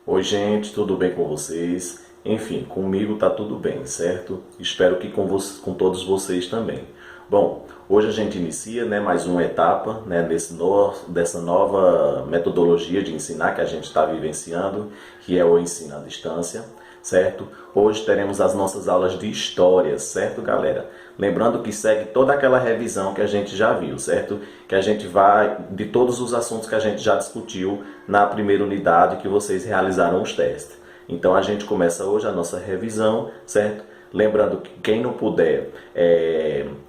Oi, gente, tudo bem com vocês? Enfim, comigo tá tudo bem, certo? Espero que com todos vocês também. Bom, hoje a gente inicia, né, mais uma etapa, né, dessa nova metodologia de ensinar que a gente está vivenciando, que é o ensino à distância, certo? Hoje teremos as nossas aulas de história, certo, galera? Lembrando que segue toda aquela revisão que a gente já viu, certo? Que a gente vai de todos os assuntos que a gente já discutiu na primeira unidade que vocês realizaram os testes. Então a gente começa hoje a nossa revisão, certo? Lembrando que quem não puder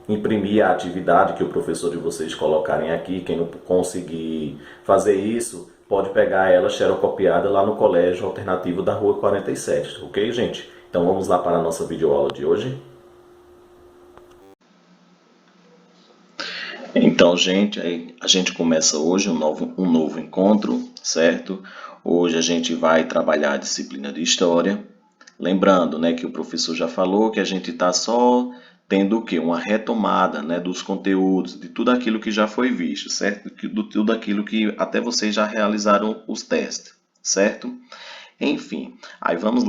imprimir a atividade que o professor de vocês colocarem aqui, quem não conseguir fazer isso, pode pegar ela xerocopiada lá no Colégio Alternativo da Rua 47, ok, gente? Então vamos lá para a nossa videoaula de hoje. Então, gente, a gente começa hoje um novo encontro, certo? Hoje a gente vai trabalhar a disciplina de História. Lembrando, né, que o professor já falou que a gente está só tendo o quê? Uma retomada, né, dos conteúdos, de tudo aquilo que já foi visto, certo? De tudo aquilo que até vocês já realizaram os testes, certo? Enfim, aí vamos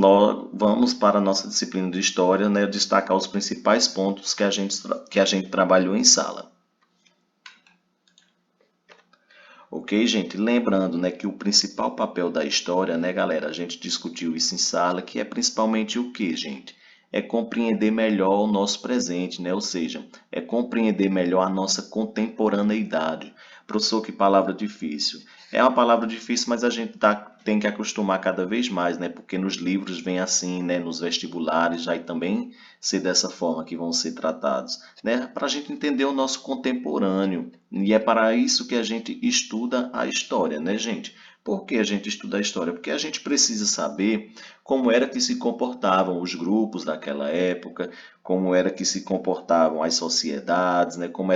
para a nossa disciplina de História, né, destacar os principais pontos que a gente trabalhou em sala. Ok, gente? Lembrando, né, que o principal papel da história, né, galera, a gente discutiu isso em sala, que é principalmente o que, gente? É compreender melhor o nosso presente, né? Ou seja, é compreender melhor a nossa contemporaneidade. Professor, que palavra difícil. É uma palavra difícil, mas a gente tem que acostumar cada vez mais, né? Porque nos livros vem assim, né? Nos vestibulares vai também ser dessa forma que vão ser tratados, né? Para a gente entender o nosso contemporâneo. E é para isso que a gente estuda a história, né, gente? Por que a gente estuda a história? Porque a gente precisa saber como era que se comportavam os grupos daquela época, como era que se comportavam as sociedades, né? Como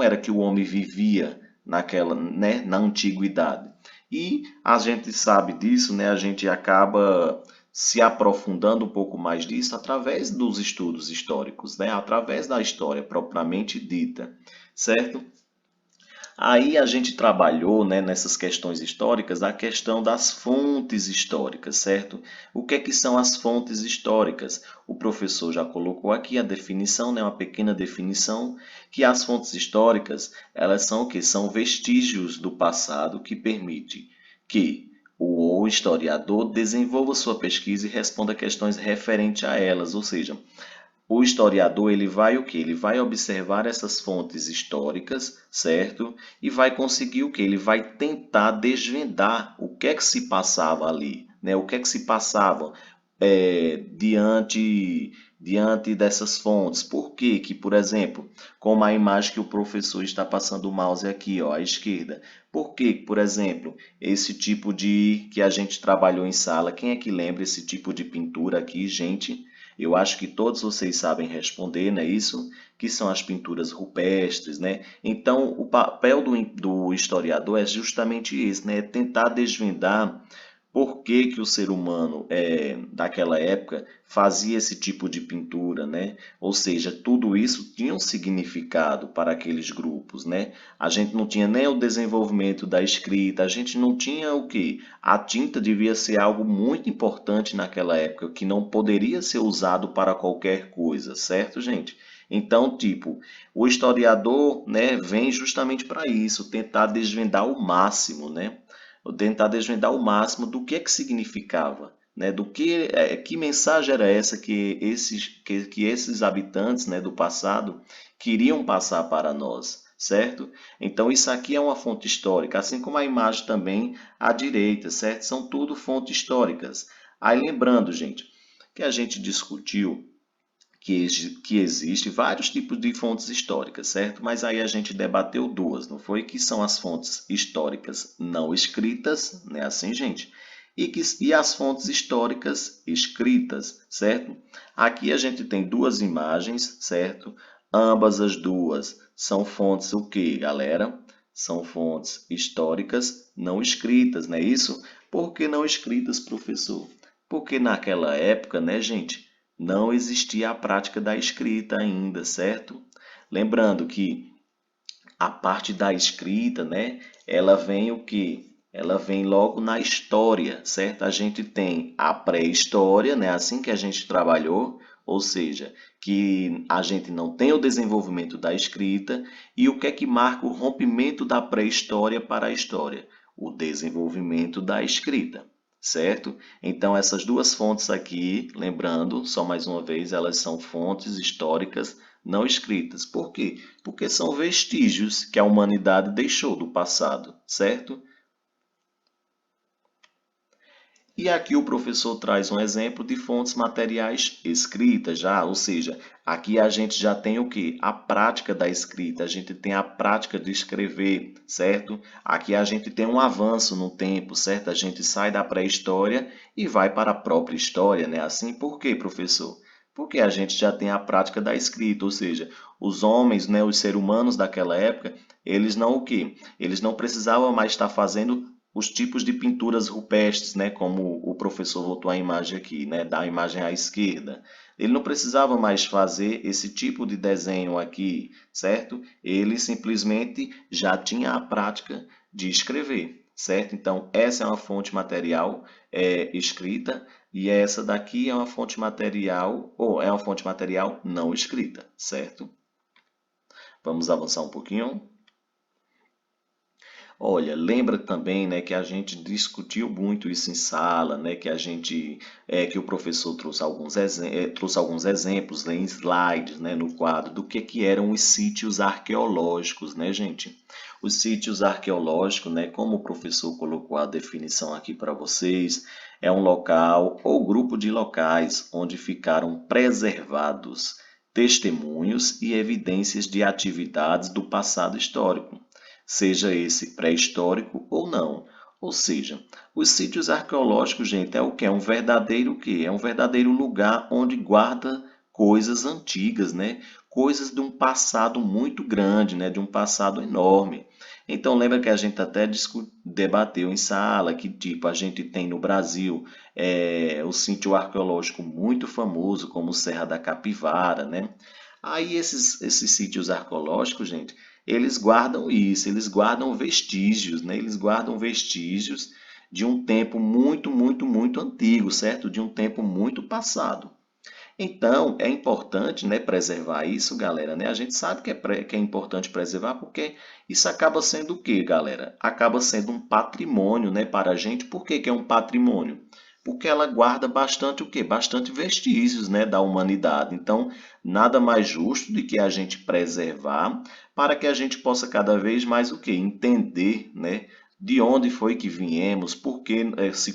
era que o homem vivia naquela, né, na antiguidade. E a gente sabe disso, né? A gente acaba se aprofundando um pouco mais disso através dos estudos históricos, né? Através da história propriamente dita, certo? Aí a gente trabalhou, né, nessas questões históricas, a questão das fontes históricas, certo? O que são as fontes históricas? O professor já colocou aqui a definição, né, uma pequena definição, que as fontes históricas, elas são o quê? São vestígios do passado que permite que o historiador desenvolva sua pesquisa e responda questões referentes a elas, ou seja, o historiador ele vai o quê? Ele vai observar essas fontes históricas, certo? E vai conseguir o quê? Ele vai tentar desvendar o que é que se passava ali, né? O que é que se passava diante dessas fontes. Por quê? Que, por exemplo, como a imagem que o professor está passando o mouse aqui, ó, à esquerda. Por que, por exemplo, esse tipo de que a gente trabalhou em sala, quem é que lembra esse tipo de pintura aqui, gente? Eu acho que todos vocês sabem responder, não é isso? Que são as pinturas rupestres, né? Então, o papel do historiador é justamente esse, né? É tentar desvendar por que que o ser humano daquela época fazia esse tipo de pintura, né? Ou seja, tudo isso tinha um significado para aqueles grupos, né? A gente não tinha nem o desenvolvimento da escrita, a gente não tinha o quê? A tinta devia ser algo muito importante naquela época, que não poderia ser usado para qualquer coisa, certo, gente? Então, tipo, o historiador, né, vem justamente para isso, tentar desvendar o máximo, né? Tentar desvendar o máximo do que significava, né? Que mensagem era essa que esses habitantes, né, do passado queriam passar para nós, certo? Então isso aqui é uma fonte histórica, assim como a imagem também à direita, certo? São tudo fontes históricas. Aí lembrando, gente, que a gente discutiu que existe vários tipos de fontes históricas, certo? Mas aí a gente debateu duas, não foi? Que são as fontes históricas não escritas, né? Assim, gente. E as fontes históricas escritas, certo? Aqui a gente tem duas imagens, certo? Ambas as duas são fontes o quê, galera? São fontes históricas não escritas, não é isso? Por que não escritas, professor? Porque naquela época, né, gente? Não existia a prática da escrita ainda, certo? Lembrando que a parte da escrita, né, ela vem o quê? Ela vem logo na história, certo? A gente tem a pré-história, né? Assim que a gente trabalhou, ou seja, que a gente não tem o desenvolvimento da escrita, e o que é que marca o rompimento da pré-história para a história? O desenvolvimento da escrita, certo? Então, essas duas fontes aqui, lembrando, só mais uma vez, elas são fontes históricas não escritas. Por quê? Porque são vestígios que a humanidade deixou do passado, certo? E aqui o professor traz um exemplo de fontes materiais escritas já, ou seja, aqui a gente já tem o que? A prática da escrita, a gente tem a prática de escrever, certo? Aqui a gente tem um avanço no tempo, certo? A gente sai da pré-história e vai para a própria história, né? Assim, por quê, professor? Porque a gente já tem a prática da escrita, ou seja, os homens, né, os seres humanos daquela época, eles não o quê? Eles não precisavam mais estar fazendo os tipos de pinturas rupestres, né, como o professor botou a imagem aqui, né, da imagem à esquerda. Ele não precisava mais fazer esse tipo de desenho aqui, certo? Ele simplesmente já tinha a prática de escrever, certo? Então, essa é uma fonte material escrita e essa daqui é uma fonte material, ou é uma fonte material não escrita, certo? Vamos avançar um pouquinho. Olha, lembra também, né, que a gente discutiu muito isso em sala, né, que o professor trouxe alguns exemplos, né, em slides, né, no quadro do que eram os sítios arqueológicos, né, gente? Os sítios arqueológicos, né, como o professor colocou a definição aqui para vocês, é um local ou grupo de locais onde ficaram preservados testemunhos e evidências de atividades do passado histórico, seja esse pré-histórico ou não. Ou seja, os sítios arqueológicos, gente, é o que? É um verdadeiro o quê? É um verdadeiro lugar onde guarda coisas antigas, né? Coisas de um passado muito grande, né? De um passado enorme. Então, lembra que a gente até debateu em sala que, tipo, a gente tem no Brasil o sítio arqueológico muito famoso, como Serra da Capivara, né? Aí esses sítios arqueológicos, gente, eles guardam isso, eles guardam vestígios, né? Eles guardam vestígios de um tempo muito, muito, muito antigo, certo? De um tempo muito passado. Então, é importante, né, preservar isso, galera, né? A gente sabe que é importante preservar porque isso acaba sendo o quê, galera? Acaba sendo um patrimônio, né, para a gente. Por que que é um patrimônio? Porque ela guarda bastante o quê? Bastante vestígios, né, da humanidade. Então, nada mais justo do que a gente preservar para que a gente possa cada vez mais o quê? Entender, né, de onde foi que viemos, por que se